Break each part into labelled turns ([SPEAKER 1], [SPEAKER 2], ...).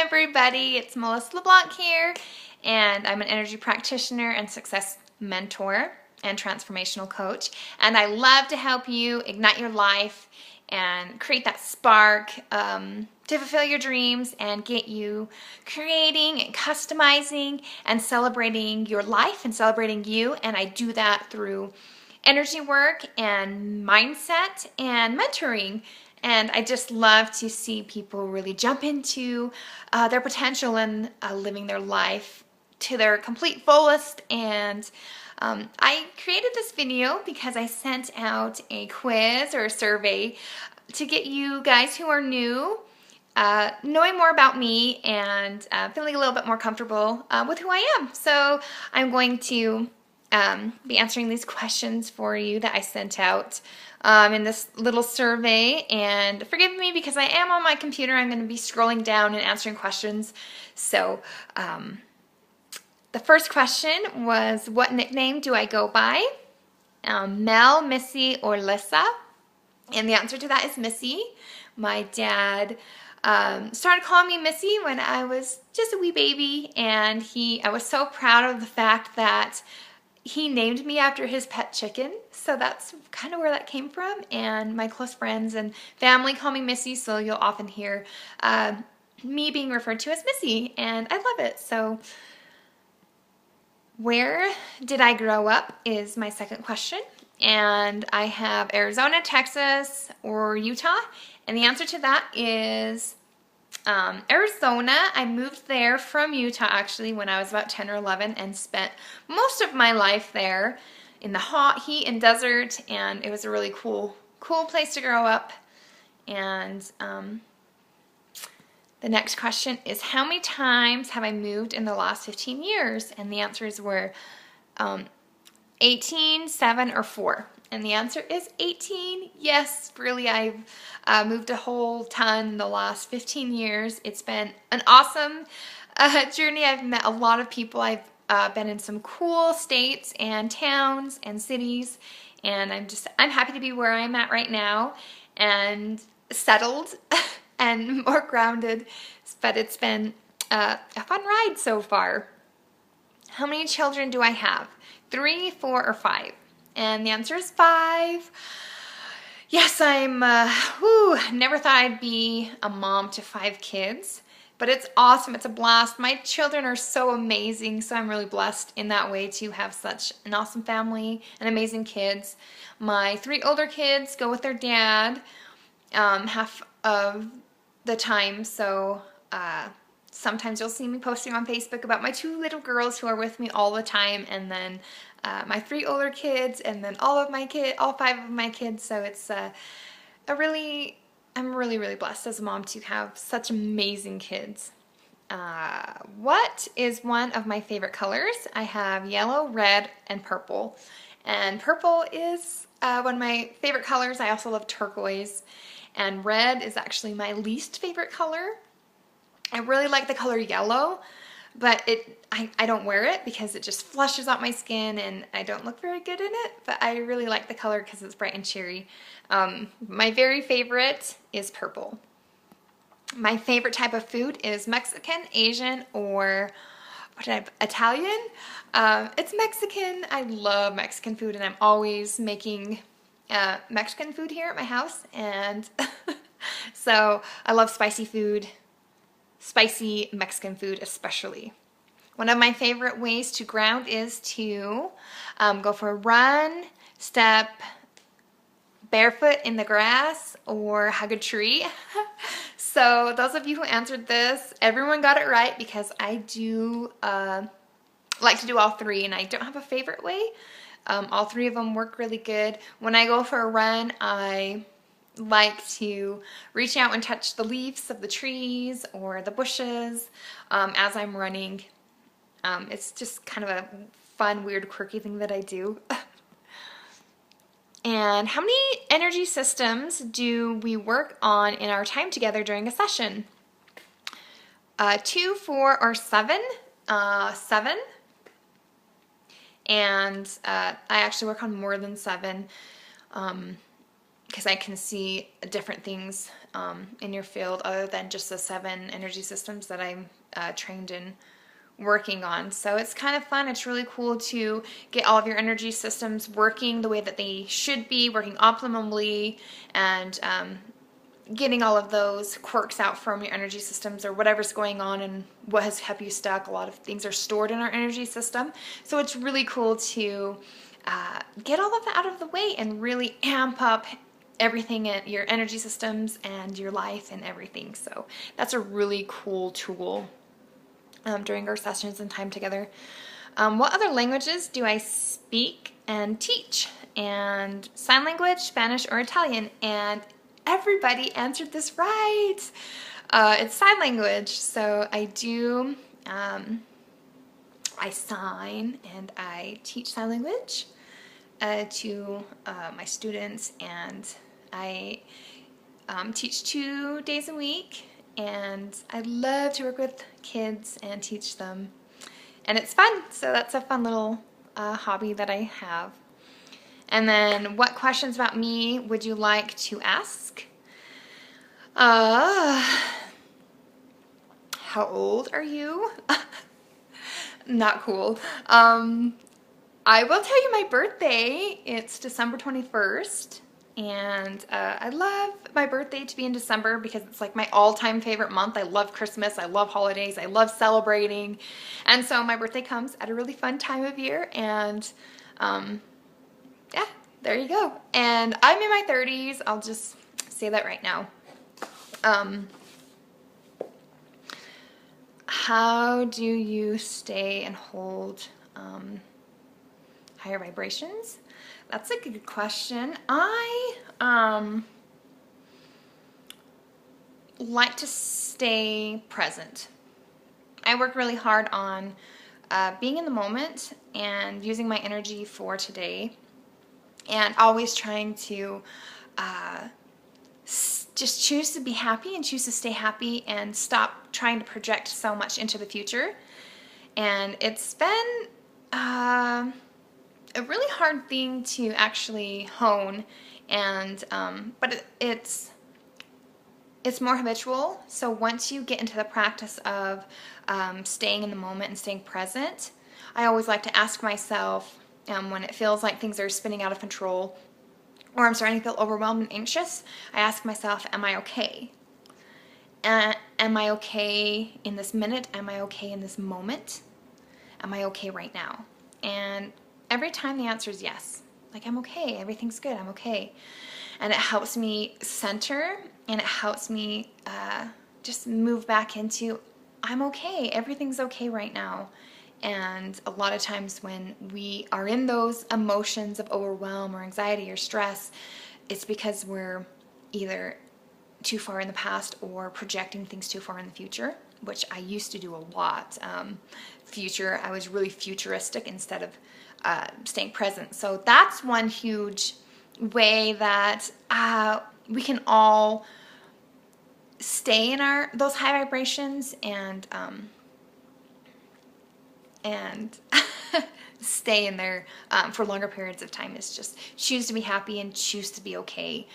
[SPEAKER 1] everybody, it's Melissa LeBlanc here, and I'm an energy practitioner and success mentor and transformational coach, and I love to help you ignite your life and create that spark to fulfill your dreams and get you creating and customizing and celebrating your life and celebrating you. And I do that through energy work and mindset and mentoring. And I just love to see people really jump into their potential and living their life to their complete fullest. And I created this video because I sent out a quiz or a survey to get you guys who are new knowing more about me and feeling a little bit more comfortable with who I am. So I'm going to be answering these questions for you that I sent out in this little survey. And forgive me because I am on my computer. I'm going to be scrolling down and answering questions. So the first question was, what nickname do I go by? Mel, Missy, or Lissa? And the answer to that is Missy. My dad started calling me Missy when I was just a wee baby, and I was so proud of the fact that he named me after his pet chicken. So that's kind of where that came from. And my close friends and family call me Missy, so you'll often hear me being referred to as Missy, and I love it. So where did I grow up is my second question. And I have Arizona, Texas, or Utah. And the answer to that is Arizona. I moved there from Utah actually when I was about 10 or 11 and spent most of my life there in the hot heat and desert. And it was a really cool place to grow up. And the next question is, how many times have I moved in the last 15 years? And the answers were 18, 7, or 4. And the answer is 18. Yes, really, I've moved a whole ton in the last 15 years. It's been an awesome journey. I've met a lot of people. I've been in some cool states and towns and cities. And I'm happy to be where I'm at right now and settled and more grounded, but it's been a fun ride so far. How many children do I have? 3, 4, or 5? And the answer is 5. Yes, never thought I'd be a mom to 5 kids, but it's awesome. It's a blast. My children are so amazing, so I'm really blessed in that way to have such an awesome family and amazing kids. My 3 older kids go with their dad half of the time, so sometimes you'll see me posting on Facebook about my 2 little girls who are with me all the time, and then my 3 older kids, and then all 5 of my kids. So it's I'm really, really blessed as a mom to have such amazing kids. What is one of my favorite colors? I have yellow, red, and purple. And purple is one of my favorite colors. I also love turquoise. And red is actually my least favorite color. I really like the color yellow, but I don't wear it because it just flushes out my skin and I don't look very good in it, but I really like the color because it's bright and cheery. My very favorite is purple. My favorite type of food is Mexican, Asian, or Italian. It's Mexican. I love Mexican food, and I'm always making Mexican food here at my house, and so I love spicy food, spicy Mexican food especially. One of my favorite ways to ground is to go for a run, step barefoot in the grass, or hug a tree. So those of you who answered this, everyone got it right because I do like to do all 3, and I don't have a favorite way. All 3 of them work really good. When I go for a run, I like to reach out and touch the leaves of the trees or the bushes as I'm running. It's just kind of a fun, weird, quirky thing that I do. And how many energy systems do we work on in our time together during a session? 2, 4, or 7? 7. And I actually work on more than 7. because I can see different things in your field other than just the 7 energy systems that I'm trained in working on. So it's kind of fun. It's really cool to get all of your energy systems working the way that they should be, working optimally, and getting all of those quirks out from your energy systems or whatever's going on and what has kept you stuck. A lot of things are stored in our energy system. So it's really cool to get all of that out of the way and really amp up everything in your energy systems and your life and everything. So that's a really cool tool during our sessions and time together. What other languages do I speak and teach? And sign language, Spanish, or Italian? And everybody answered this right. It's sign language. So I do, I sign and I teach sign language to my students, and I teach 2 days a week, and I love to work with kids and teach them, and it's fun. So that's a fun little hobby that I have. And then, what questions about me would you like to ask? How old are you? Not cool. I will tell you my birthday. It's December 21st. And I love my birthday to be in December because it's like my all-time favorite month. I love Christmas. I love holidays. I love celebrating. And so my birthday comes at a really fun time of year. And yeah, there you go. And I'm in my 30s. I'll just say that right now. How do you stay and hold higher vibrations? That's a good question. I like to stay present. I work really hard on being in the moment and using my energy for today, and always trying to just choose to be happy and choose to stay happy and stop trying to project so much into the future. And it's been a really hard thing to actually hone, and but it's more habitual. So once you get into the practice of staying in the moment and staying present, I always like to ask myself, when it feels like things are spinning out of control, or I'm starting to feel overwhelmed and anxious, I ask myself, am I okay? Am I okay in this minute? Am I okay in this moment? Am I okay right now? And every time the answer is yes. Like, I'm okay, everything's good, I'm okay. And it helps me center, and it helps me just move back into, I'm okay, everything's okay right now. And a lot of times when we are in those emotions of overwhelm or anxiety or stress, it's because we're either too far in the past or projecting things too far in the future, which I used to do a lot. Future, I was really futuristic instead of staying present. So that's one huge way that we can all stay in those high vibrations and stay in there for longer periods of time, is just choose to be happy and choose to be okay,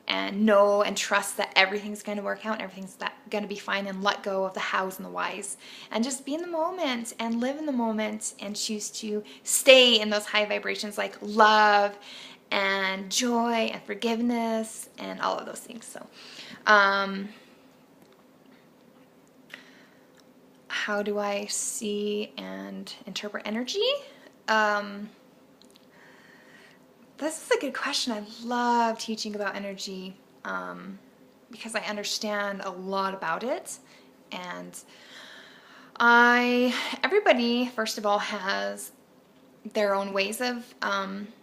[SPEAKER 1] and know and trust that everything's going to work out and everything's going to be fine, and let go of the hows and the whys, and just be in the moment and live in the moment and choose to stay in those high vibrations like love and joy and forgiveness and all of those things. So how do I see and interpret energy? This is a good question. I love teaching about energy because I understand a lot about it. And everybody, first of all, has their own ways of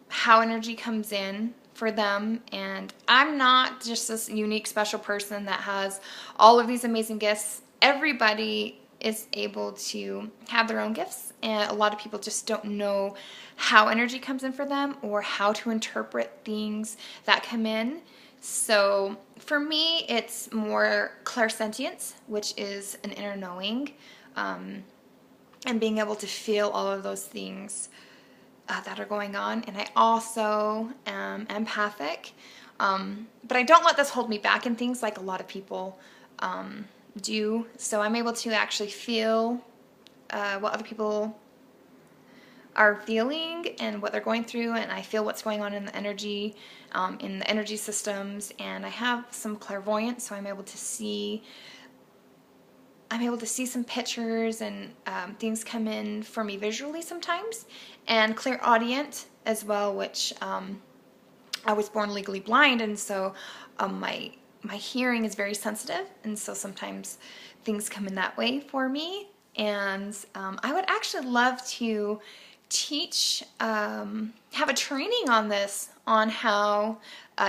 [SPEAKER 1] how energy comes in for them. And I'm not just this unique, special person that has all of these amazing gifts. Everybody is able to have their own gifts, and a lot of people just don't know how energy comes in for them or how to interpret things that come in. So for me, it's more clairsentience, which is an inner knowing, and being able to feel all of those things that are going on. And I also am empathic. But I don't let this hold me back in things like a lot of people do. So I'm able to actually feel what other people are feeling and what they're going through, and I feel what's going on in the energy systems, and I have some clairvoyance, so I'm able to see some pictures, and things come in for me visually sometimes, and clairaudient as well, which I was born legally blind, and so my hearing is very sensitive, and so sometimes things come in that way for me. And I would actually love to teach, have a training on this, on how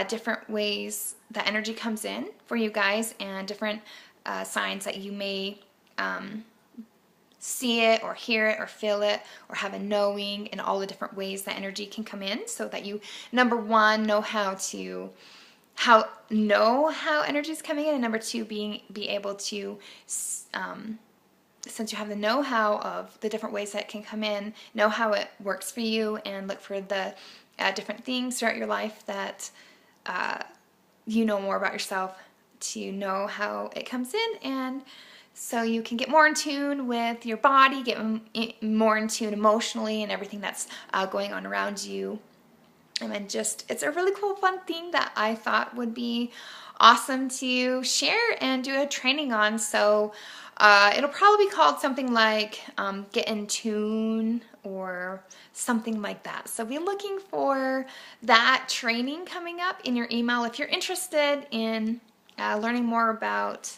[SPEAKER 1] different ways that energy comes in for you guys, and different signs that you may see it or hear it or feel it or have a knowing, and all the different ways that energy can come in, so that you, number one, know how energy is coming in, and number two, be able to, since you have the know-how of the different ways that it can come in, know how it works for you, and look for the different things throughout your life that you know more about yourself, to know how it comes in, and so you can get more in tune with your body, get more in tune emotionally, and everything that's going on around you. And then it's a really cool, fun thing that I thought would be awesome to share and do a training on. So it'll probably be called something like Get in Tune or something like that. So be looking for that training coming up in your email if you're interested in learning more about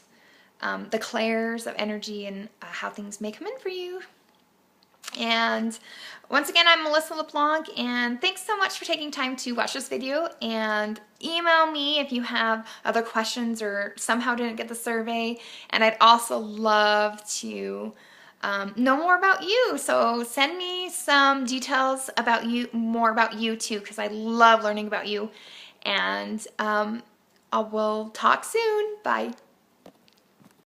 [SPEAKER 1] the clairs of energy, and how things may come in for you. And once again, I'm Melissa LeBlanc, and thanks so much for taking time to watch this video, and email me if you have other questions or somehow didn't get the survey. And I'd also love to know more about you, so send me some details about you, more about you too, because I love learning about you. And I will talk soon. Bye.